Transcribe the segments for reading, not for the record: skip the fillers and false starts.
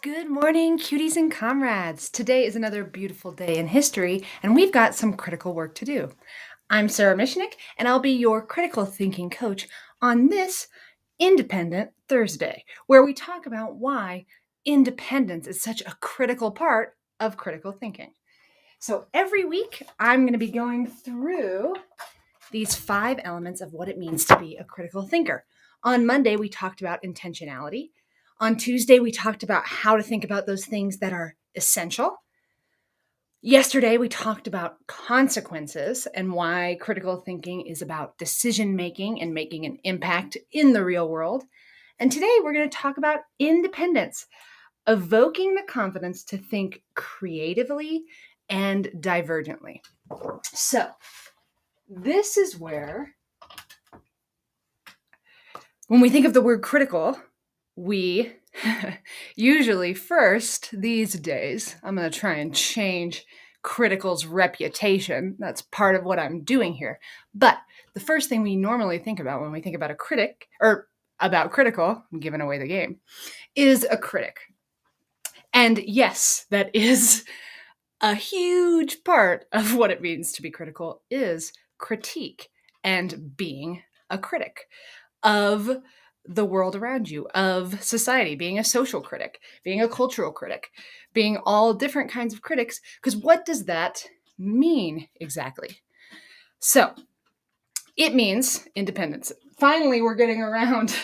Good morning, cuties and comrades. Today is another beautiful day in history, and we've got some critical work to do. I'm Sarah Michnik, and I'll be your critical thinking coach on this Independent Thursday, where we talk about why independence is such a critical part of critical thinking. So every week, I'm going to be going through these 5 elements of what it means to be a critical thinker. On Monday, we talked about intentionality. On Tuesday, we talked about how to think about those things that are essential. Yesterday, we talked about consequences and why critical thinking is about decision making and making an impact in the real world. And today, we're going to talk about independence, evoking the confidence to think creatively and divergently. So, this is where, when we think of the word critical, we usually first these days, I'm going to try and change critical's reputation. That's part of what I'm doing here. But the first thing we normally think about when we think about a critic or about critical, I'm giving away the game, is a critic. And yes, that is a huge part of what it means to be critical is critique and being a critic of the world around you, of society, being a social critic, being a cultural critic, being all different kinds of critics. Because what does that mean exactly? So it means independence. Finally, we're getting around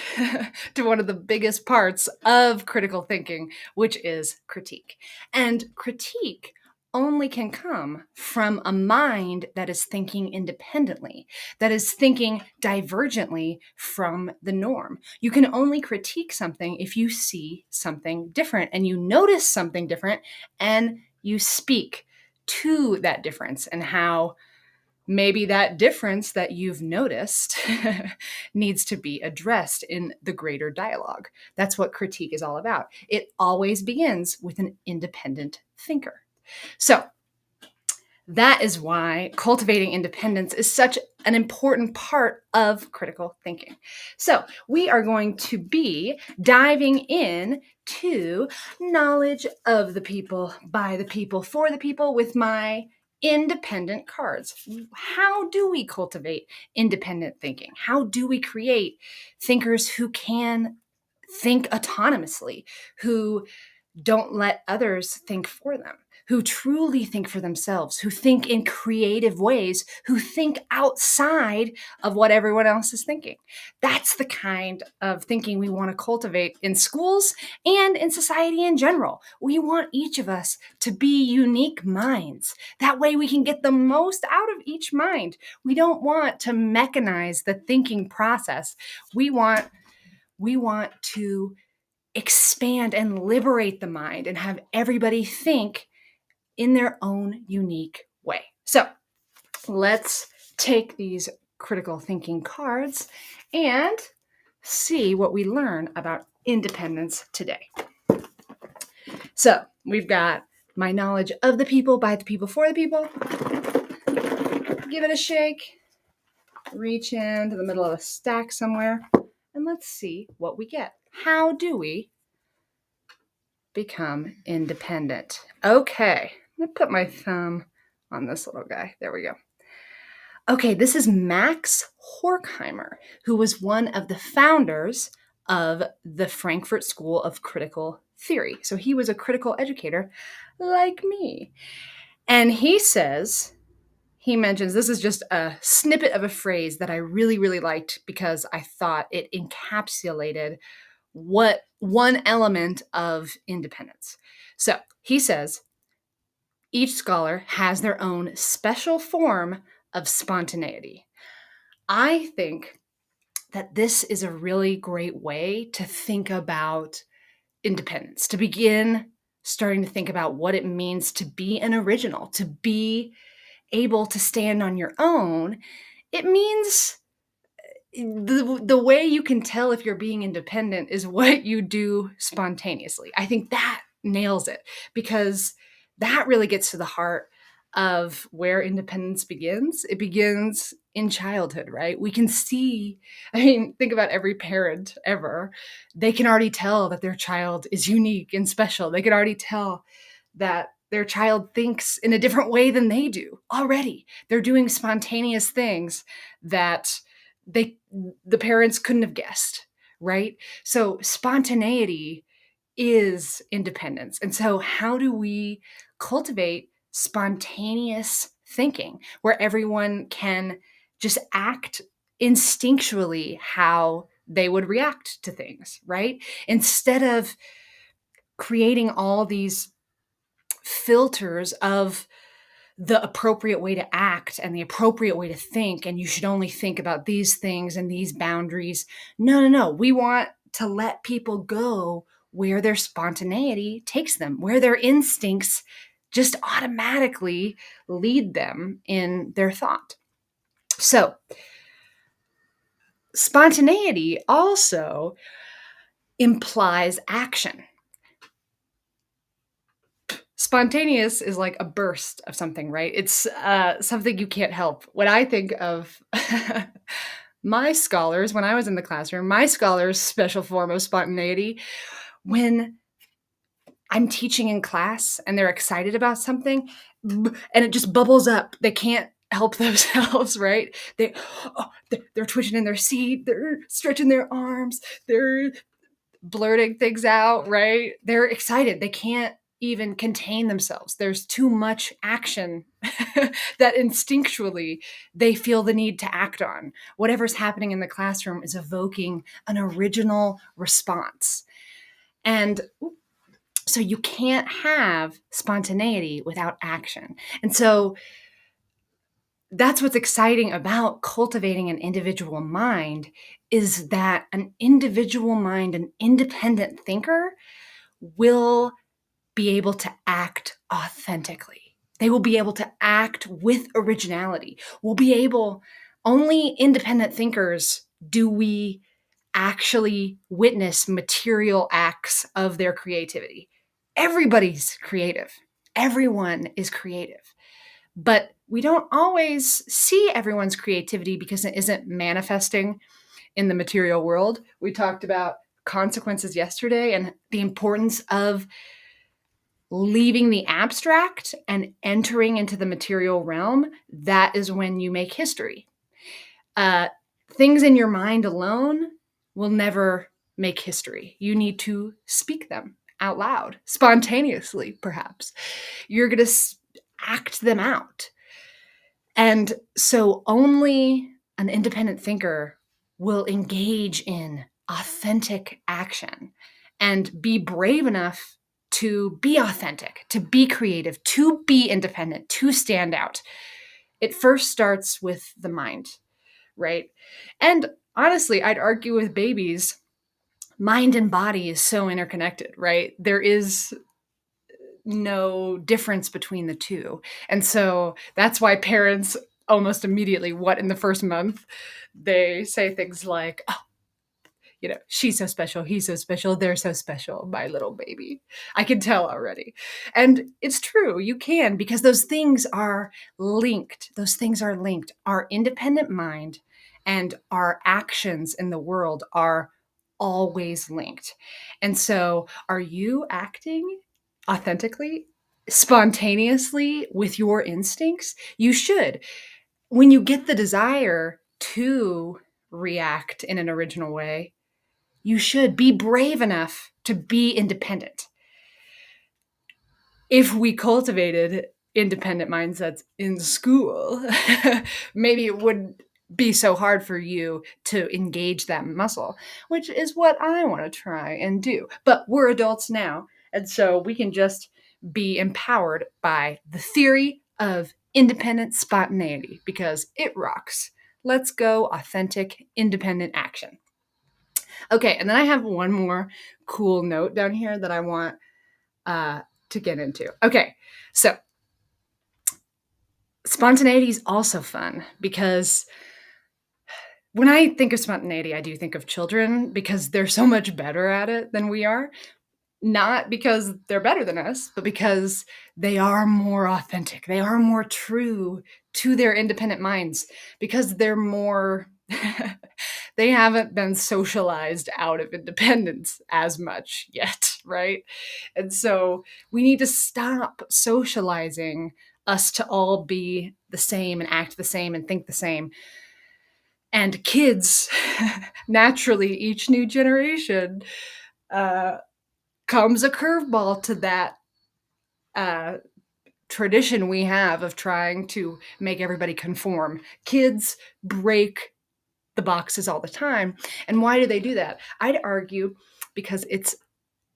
to one of the biggest parts of critical thinking, which is critique. And critique only can come from a mind that is thinking independently, that is thinking divergently from the norm. You can only critique something if you see something different and you notice something different and you speak to that difference and how maybe that difference that you've noticed needs to be addressed in the greater dialogue. That's what critique is all about. It always begins with an independent thinker. So that is why cultivating independence is such an important part of critical thinking. So we are going to be diving in to knowledge of the people, by the people, for the people with my independent cards. How do we cultivate independent thinking? How do we create thinkers who can think autonomously, who don't let others think for them, who truly think for themselves, who think in creative ways, who think outside of what everyone else is thinking? That's the kind of thinking we want to cultivate in schools and in society in general. We want each of us to be unique minds. That way we can get the most out of each mind. We don't want to mechanize the thinking process. We want to expand and liberate the mind and have everybody think in their own unique way. So let's take these critical thinking cards and see what we learn about independence today. So we've got my knowledge of the people, by the people, for the people. Give it a shake. Reach into the middle of a stack somewhere, and let's see what we get. How do we become independent? Okay, I'm going to put my thumb on this little guy. There we go. Okay, this is Max Horkheimer, who was one of the founders of the Frankfurt School of Critical Theory. So he was a critical educator like me. And he mentions, this is just a snippet of a phrase that I really, really liked because I thought it encapsulated what one element of independence. So he says, each scholar has their own special form of spontaneity. I think that this is a really great way to think about independence, to begin starting to think about what it means to be an original, to be able to stand on your own. It means the way you can tell if you're being independent is what you do spontaneously. I think that nails it because that really gets to the heart of where independence begins. It begins in childhood, right? We can see, I mean, think about every parent ever. They can already tell that their child is unique and special. They can already tell that their child thinks in a different way than they do already. They're doing spontaneous things that the parents couldn't have guessed, right? So spontaneity is independence. And so how do we cultivate spontaneous thinking where everyone can just act instinctually how they would react to things, right? Instead of creating all these filters of the appropriate way to act and the appropriate way to think, and you should only think about these things and these boundaries. No, no, no. We want to let people go where their spontaneity takes them, where their instincts just automatically lead them in their thought. So, spontaneity also implies action. Spontaneous is like a burst of something, right? It's something you can't help. When I think of my scholars, when I was in the classroom, my scholars' special form of spontaneity, when I'm teaching in class and they're excited about something and it just bubbles up, they can't help themselves, right? They're twitching in their seat, they're stretching their arms, they're blurting things out, right? They're excited. They can't even contain themselves. There's too much action that instinctually they feel the need to act on. Whatever's happening in the classroom is evoking an original response. And so you can't have spontaneity without action. And so that's what's exciting about cultivating an individual mind is that an individual mind, an independent thinker, will be able to act authentically. They will be able to act with originality. Only independent thinkers do we actually witness material acts of their creativity. Everybody's creative. Everyone is creative. But we don't always see everyone's creativity because it isn't manifesting in the material world. We talked about consequences yesterday and the importance of leaving the abstract and entering into the material realm. That is when you make history. Things in your mind alone will never make history. You need to speak them out loud, spontaneously, perhaps. You're going to act them out. And so only an independent thinker will engage in authentic action and be brave enough to be authentic, to be creative, to be independent, to stand out. It first starts with the mind, right? And honestly, I'd argue with babies, mind and body is so interconnected, right? There is no difference between the two. And so that's why parents almost immediately, in the first month, they say things like, oh, she's so special, he's so special, they're so special, my little baby. I can tell already. And it's true, you can, because those things are linked. Those things are linked. Our independent mind and our actions in the world are always linked. And so, are you acting authentically, spontaneously with your instincts? You should. When you get the desire to react in an original way, you should be brave enough to be independent. If we cultivated independent mindsets in school, maybe it wouldn't be so hard for you to engage that muscle, which is what I want to try and do. But we're adults now, and so we can just be empowered by the theory of independent spontaneity because it rocks. Let's go authentic, independent action. Okay, and then I have one more cool note down here that I want to get into. Okay, so spontaneity is also fun because when I think of spontaneity, I do think of children because they're so much better at it than we are. Not because they're better than us, but because they are more authentic. They are more true to their independent minds because they're more, they haven't been socialized out of independence as much yet, right? And so we need to stop socializing us to all be the same and act the same and think the same. And kids, naturally, each new generation comes a curveball to that tradition we have of trying to make everybody conform. Kids break the boxes all the time. And why do they do that? I'd argue because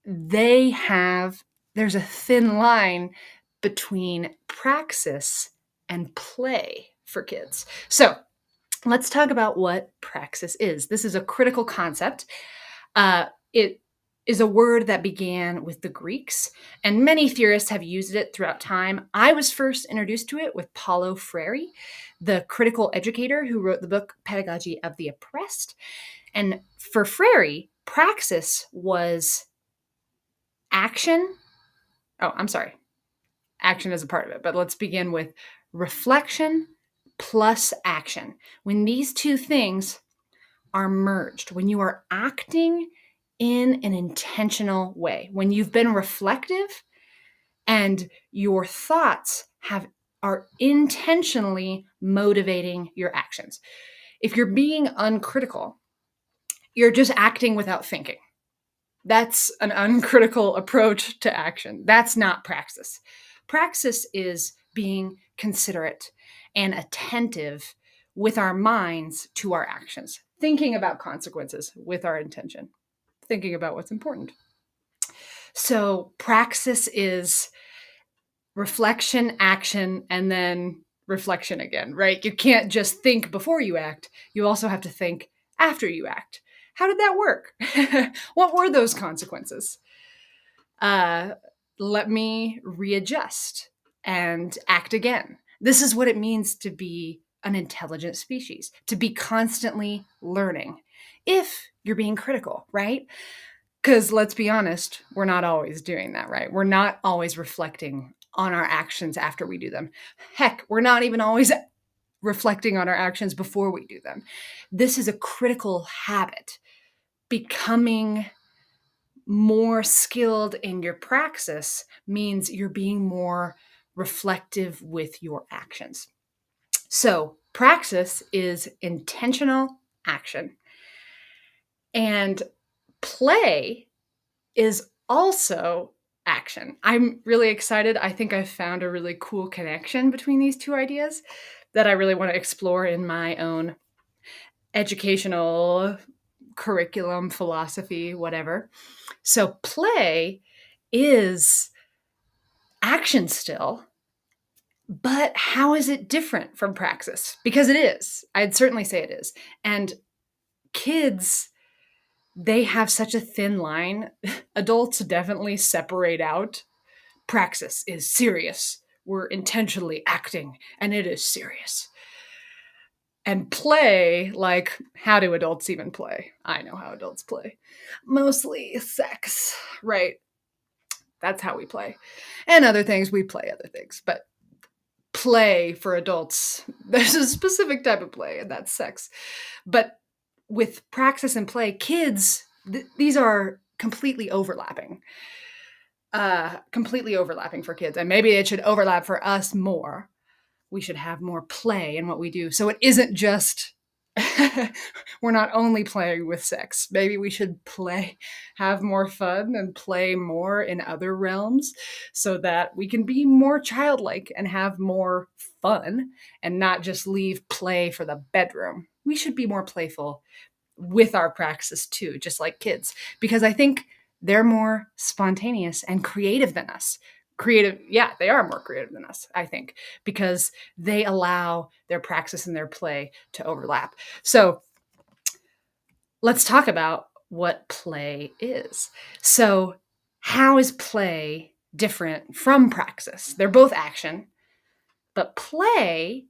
there's a thin line between praxis and play for kids. So let's talk about what praxis is. This is a critical concept. It is a word that began with the Greeks, and many theorists have used it throughout time. I was first introduced to it with Paulo Freire, the critical educator who wrote the book Pedagogy of the Oppressed. And for Freire, praxis was action. Oh, I'm sorry. Action is a part of it, but let's begin with reflection plus action. When these two things are merged, when you are acting in an intentional way, when you've been reflective and your thoughts are intentionally motivating your actions. If you're being uncritical, you're just acting without thinking. That's an uncritical approach to action. That's not praxis. Praxis is being considerate and attentive with our minds to our actions, thinking about consequences with our intention, thinking about what's important. So praxis is reflection, action, and then reflection again, right? You can't just think before you act. You also have to think after you act. How did that work? What were those consequences? Let me readjust and act again. This is what it means to be an intelligent species, to be constantly learning if you're being critical, right? Because let's be honest, we're not always doing that, right? We're not always reflecting on our actions after we do them. Heck, we're not even always reflecting on our actions before we do them. This is a critical habit. Becoming more skilled in your praxis means you're being more reflective with your actions. So, praxis is intentional action. And play is also action. I'm really excited. I think I've found a really cool connection between these two ideas that I really want to explore in my own educational curriculum, philosophy, whatever. So play is action still, but how is it different from praxis? Because it is. I'd certainly say it is. And kids, they have such a thin line. Adults definitely separate out. Praxis is serious. We're intentionally acting, and it is serious. And play, like, how do adults even play? I know how adults play. Mostly sex, right? That's how we play. And other things, we play other things. But play for adults, there's a specific type of play, and that's sex. But with praxis and play, kids, these are completely overlapping. Completely overlapping for kids. And maybe it should overlap for us more. We should have more play in what we do. So it isn't just, we're not only playing with sex. Maybe we should have more fun and play more in other realms so that we can be more childlike and have more fun and not just leave play for the bedroom. We should be more playful with our praxis too, just like kids, because I think they're more spontaneous and creative than us. They are more creative than us, I think, because they allow their praxis and their play to overlap. So let's talk about what play is. So how is play different from praxis? They're both action, but play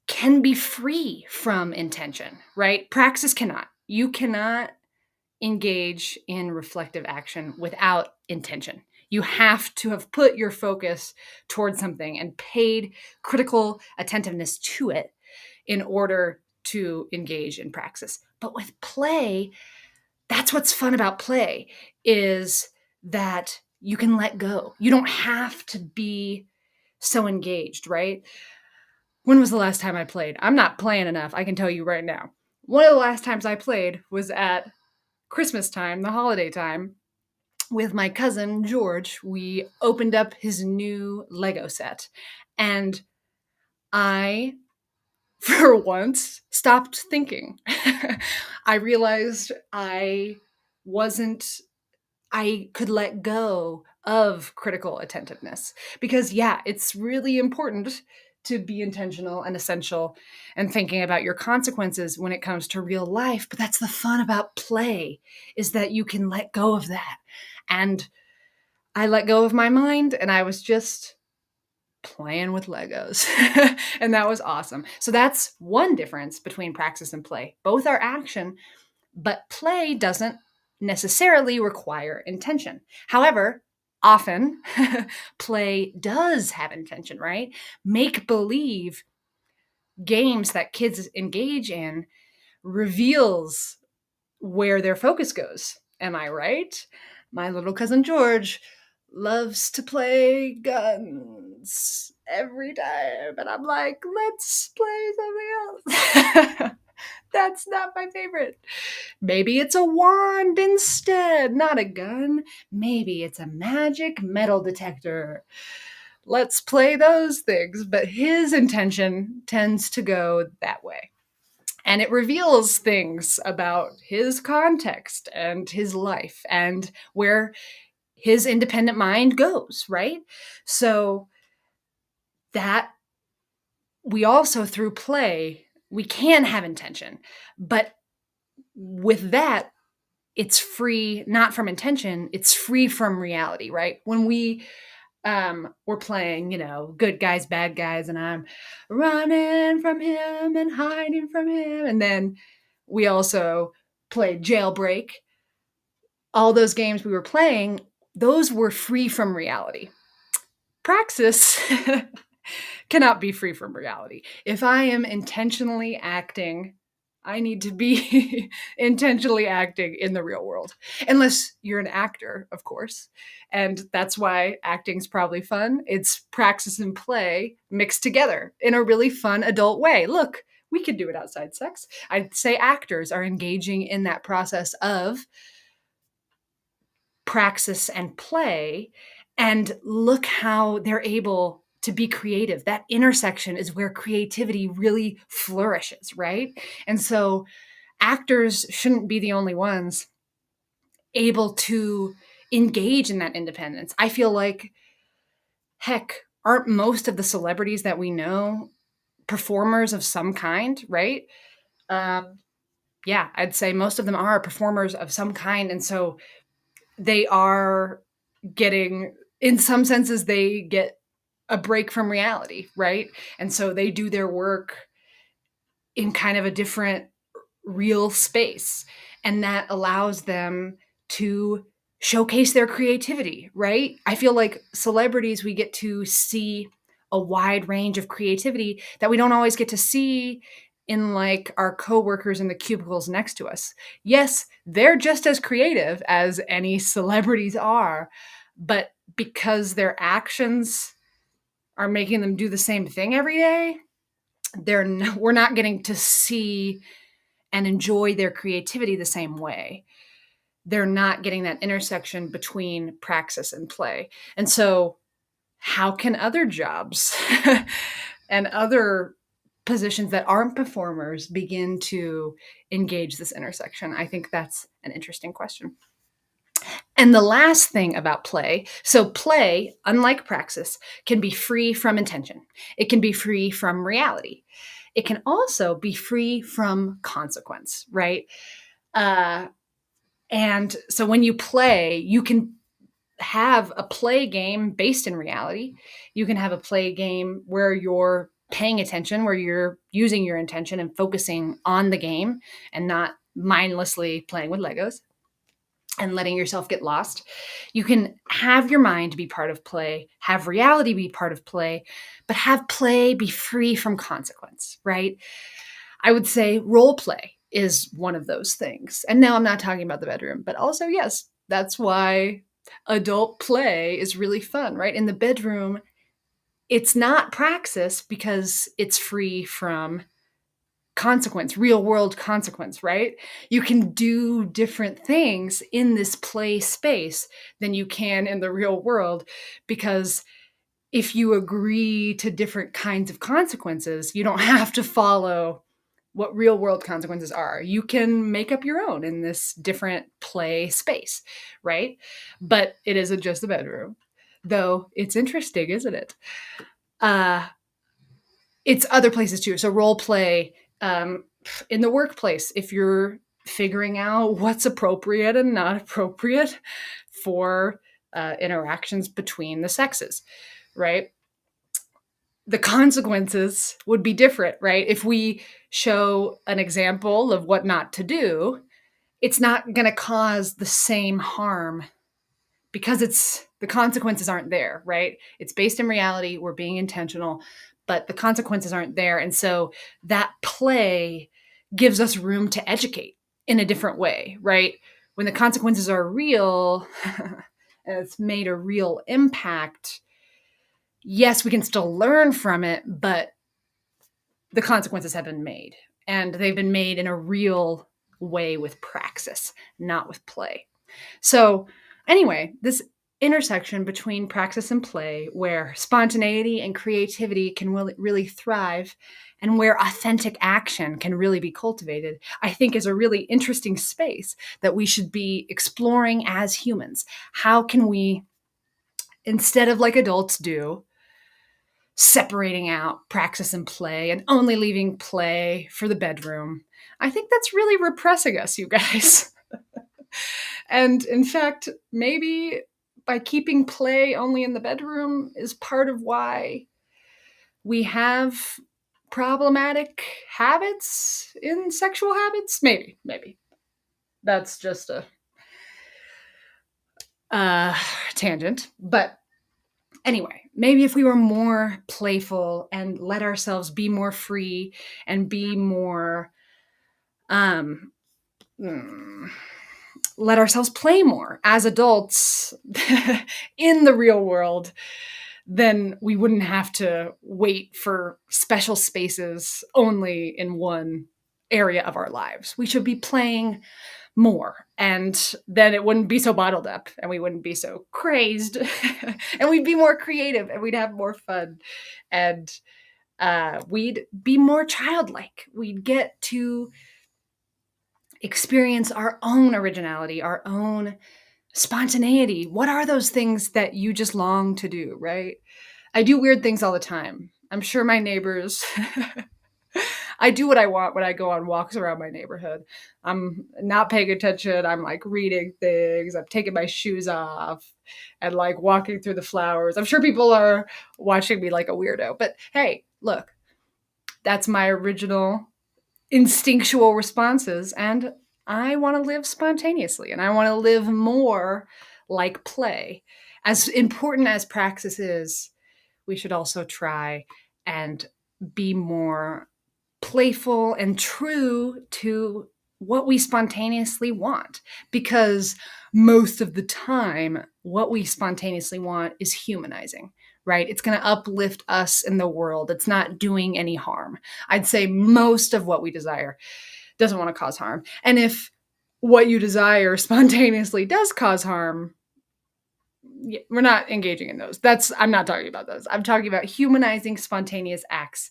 can be free from intention, right? Praxis cannot. You cannot engage in reflective action without intention. You have to have put your focus towards something and paid critical attentiveness to it in order to engage in praxis. But with play, that's what's fun about play, is that you can let go. You don't have to be so engaged, right? When was the last time I played? I'm not playing enough. I can tell you right now. One of the last times I played was at Christmas time, the holiday time, with my cousin George. We opened up his new Lego set, and I, for once, stopped thinking. I realized I could let go of critical attentiveness, because yeah, it's really important to be intentional and essential and thinking about your consequences when it comes to real life. But that's the fun about play, is that you can let go of that. And I let go of my mind, and I was just playing with Legos. And that was awesome. So that's one difference between praxis and play. Both are action, but play doesn't necessarily require intention. However, often play does have intention, right? Make believe games that kids engage in reveals where their focus goes. Am I right? My little cousin George loves to play guns every time. And I'm like, let's play something else. That's not my favorite. Maybe it's a wand instead, not a gun. Maybe it's a magic metal detector. Let's play those things. But his intention tends to go that way. And it reveals things about his context and his life and where his independent mind goes, right? So that we also, through play, we can have intention. But with that, it's free, not from intention, it's free from reality, right? When we're playing, good guys, bad guys, and I'm running from him and hiding from him. And then we also played Jailbreak. All those games we were playing, those were free from reality. Praxis cannot be free from reality. If I am intentionally acting, I need to be intentionally acting in the real world. Unless you're an actor, of course. And that's why acting's probably fun. It's praxis and play mixed together in a really fun adult way. Look, we could do it outside sex. I'd say actors are engaging in that process of praxis and play, and look how they're able to be creative. That intersection is where creativity really flourishes, right? And so actors shouldn't be the only ones able to engage in that independence. I feel like, heck, aren't most of the celebrities that we know performers of some kind, right? Yeah, I'd say most of them are performers of some kind. And so they are getting, in some senses, they get a break from reality, right? And so they do their work in kind of a different real space. And that allows them to showcase their creativity, right? I feel like celebrities, we get to see a wide range of creativity that we don't always get to see in like our coworkers in the cubicles next to us. Yes, they're just as creative as any celebrities are, but because their actions are making them do the same thing every day, we're not getting to see and enjoy their creativity the same way. They're not getting that intersection between praxis and play. And so how can other jobs and other positions that aren't performers begin to engage this intersection? I think that's an interesting question. And the last thing about play, so play, unlike praxis, can be free from intention. It can be free from reality. It can also be free from consequence, right? And so when you play, you can have a play game based in reality. You can have a play game where you're paying attention, where you're using your intention and focusing on the game and not mindlessly playing with Legos. and letting yourself get lost. You can have your mind be part of play, have reality be part of play, but have play be free from consequence, right? I would say role play is one of those things. And now I'm not talking about the bedroom, but also, yes, that's why adult play is really fun, right? In the bedroom, it's not praxis because it's free from consequence, real world consequence, right? You can do different things in this play space than you can in the real world because if you agree to different kinds of consequences, you don't have to follow what real world consequences are. You can make up your own in this different play space, right? But it isn't just the bedroom, though it's interesting, isn't it? Uh, it's other places too. So role play in the workplace, if you're figuring out what's appropriate and not appropriate for interactions between the sexes, right? The consequences would be different, right? If we show an example of what not to do, it's not going to cause the same harm because it's the consequences aren't there, right? It's based in reality. We're being intentional, but the consequences aren't there. And so that play gives us room to educate in a different way, right? When the consequences are real and it's made a real impact, yes, we can still learn from it, but the consequences have been made. And they've been made in a real way with praxis, not with play. So, anyway, this intersection between praxis and play, where spontaneity and creativity can really thrive, and where authentic action can really be cultivated, I think is a really interesting space that we should be exploring as humans. How can we, instead of like adults do, separating out praxis and play and only leaving play for the bedroom? I think that's really repressing us, you guys. And in fact, maybe by keeping play only in the bedroom is part of why we have problematic habits in sexual habits. Maybe. That's just a tangent. But anyway, maybe if we were more playful and let ourselves be more free and be more um, let ourselves play more as adults in the real world, then we wouldn't have to wait for special spaces only in one area of our lives. We should be playing more, and then it wouldn't be so bottled up and we wouldn't be so crazed and we'd be more creative and we'd have more fun, and we'd be more childlike. We'd get to experience our own originality, our own spontaneity. What are those things that you just long to do, right? I do weird things all the time. I'm sure my neighbors, I do what I want when I go on walks around my neighborhood. I'm not paying attention. I'm like reading things. I'm taking my shoes off and like walking through the flowers. I'm sure people are watching me like a weirdo, but hey, look, that's my original instinctual responses. And I want to live spontaneously and I want to live more like play. As important as praxis is, we should also try and be more playful and true to what we spontaneously want. Because most of the time, what we spontaneously want is humanizing, right? It's going to uplift us in the world. It's not doing any harm. I'd say most of what we desire doesn't want to cause harm. And if what you desire spontaneously does cause harm, we're not engaging in those. I'm not talking about those. I'm talking about humanizing spontaneous acts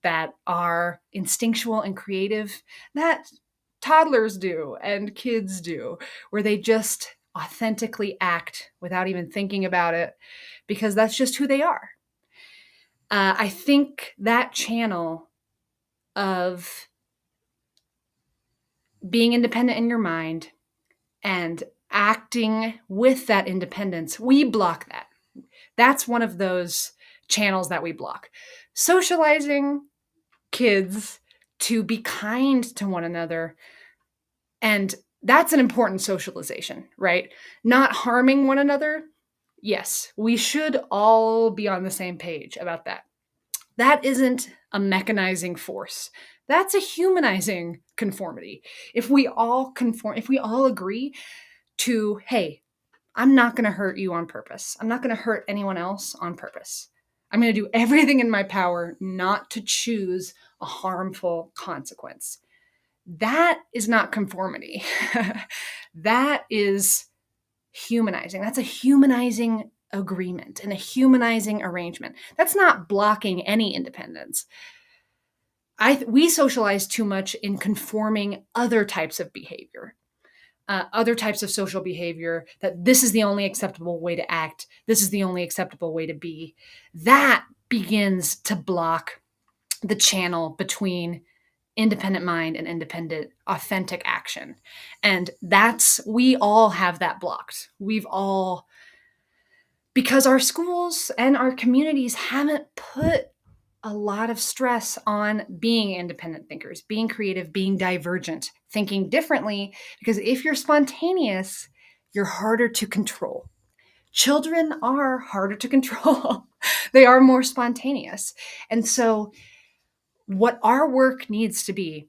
that are instinctual and creative, that toddlers do and kids do, where they just authentically act without even thinking about it because that's just who they are. I think that channel of being independent in your mind and acting with that independence, we block that. That's one of those channels that we block. Socializing kids to be kind to one another and That's an important socialization, right? Not harming one another. Yes, we should all be on the same page about that. That isn't a mechanizing force. That's a humanizing conformity. If we all conform, if we all agree to, hey, I'm not going to hurt you on purpose. I'm not going to hurt anyone else on purpose. I'm going to do everything in my power not to choose a harmful consequence. That is not conformity. That is humanizing. That's a humanizing agreement and a humanizing arrangement. That's not blocking any independence. We socialize too much in conforming other types of behavior, other types of social behavior, that this is the only acceptable way to act. This is the only acceptable way to be. That begins to block the channel between independent mind and independent authentic action. And we all have that blocked. Because our schools and our communities haven't put a lot of stress on being independent thinkers, being creative, being divergent, thinking differently. Because if you're spontaneous, you're harder to control. Children are harder to control. They are more spontaneous. And so what our work needs to be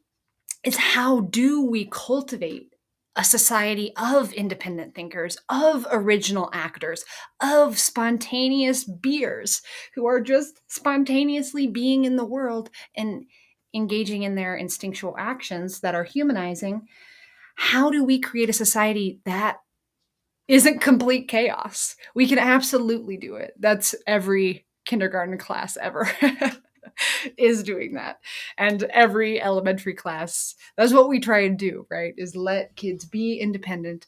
is, how do we cultivate a society of independent thinkers, of original actors, of spontaneous beers who are just spontaneously being in the world and engaging in their instinctual actions that are humanizing? How do we create a society that isn't complete chaos? We can absolutely do it. That's every kindergarten class ever. Is doing that. And every elementary class, that's what we try and do, right? Is let kids be independent.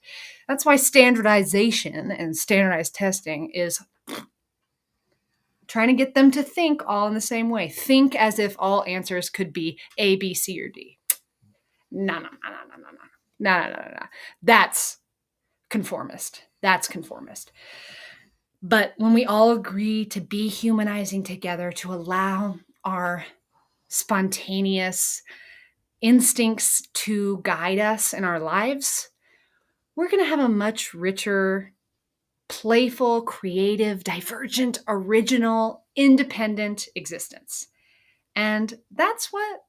That's why standardization and standardized testing is trying to get them to think all in the same way. Think as if all answers could be A, B, C, or D. No, no, no, no, no, no, no. No, no, no, no, no. That's conformist. That's conformist. But when we all agree to be humanizing together, to allow our spontaneous instincts to guide us in our lives, we're going to have a much richer, playful, creative, divergent, original, independent existence. And that's what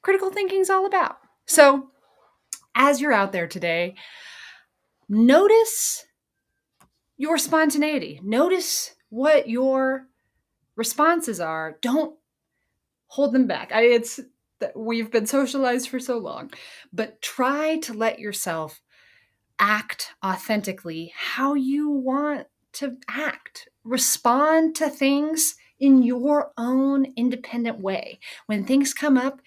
critical thinking is all about. So, as you're out there today, notice your spontaneity. Notice what your responses are. Don't hold them back. It's that we've been socialized for so long, but try to let yourself act authentically how you want to act. Respond to things in your own independent way. When things come up,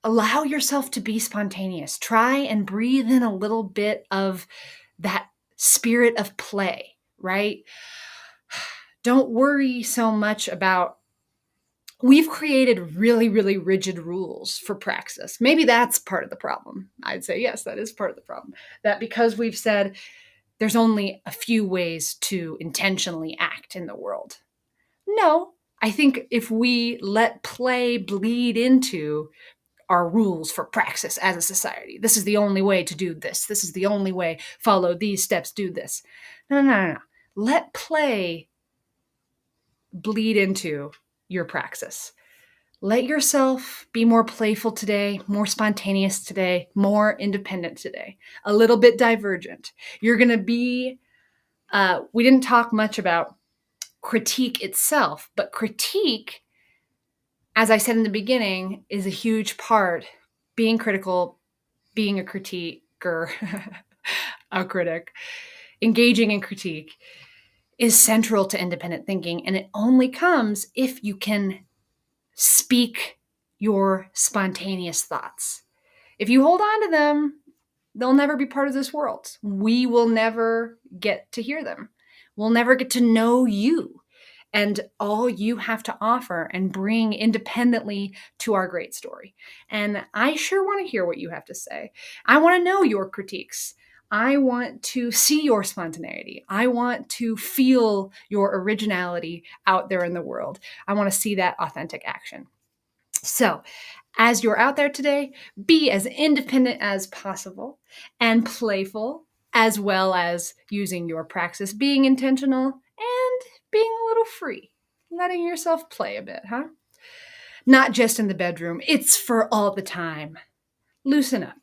allow yourself to be spontaneous. Try and breathe in a little bit of that spirit of play, right? Don't worry so much about, we've created really, really rigid rules for Praxis. Maybe that's part of the problem. I'd say, yes, that is part of the problem. That because we've said there's only a few ways to intentionally act in the world. No, I think if we let play bleed into our rules for Praxis as a society, this is the only way to do this. This is the only way. Follow these steps, do this. No, no, no, no. Let play bleed into your Praxis. Let yourself be more playful today, more spontaneous today, more independent today, a little bit divergent. You're going to be, we didn't talk much about critique itself, but critique, as I said in the beginning, is a huge part. Being critical, being a critiquer, a critic, engaging in critique is central to independent thinking. And it only comes if you can speak your spontaneous thoughts. If you hold on to them, they'll never be part of this world. We will never get to hear them. We'll never get to know you and all you have to offer and bring independently to our great story. And I sure want to hear what you have to say. I want to know your critiques. I want to see your spontaneity. I want to feel your originality out there in the world. I want to see that authentic action. So, As you're out there today, be as independent as possible and playful, as well as using your praxis, being intentional and being a little free, letting yourself play a bit, huh? Not just in the bedroom, it's for all the time. Loosen up.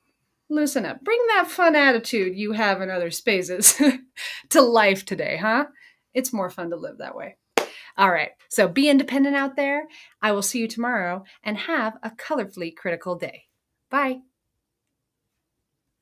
Loosen up. Bring that fun attitude you have in other spaces to life today, huh? It's more fun to live that way. All right, so be independent out there. I will see you tomorrow and have a colorfully critical day. Bye.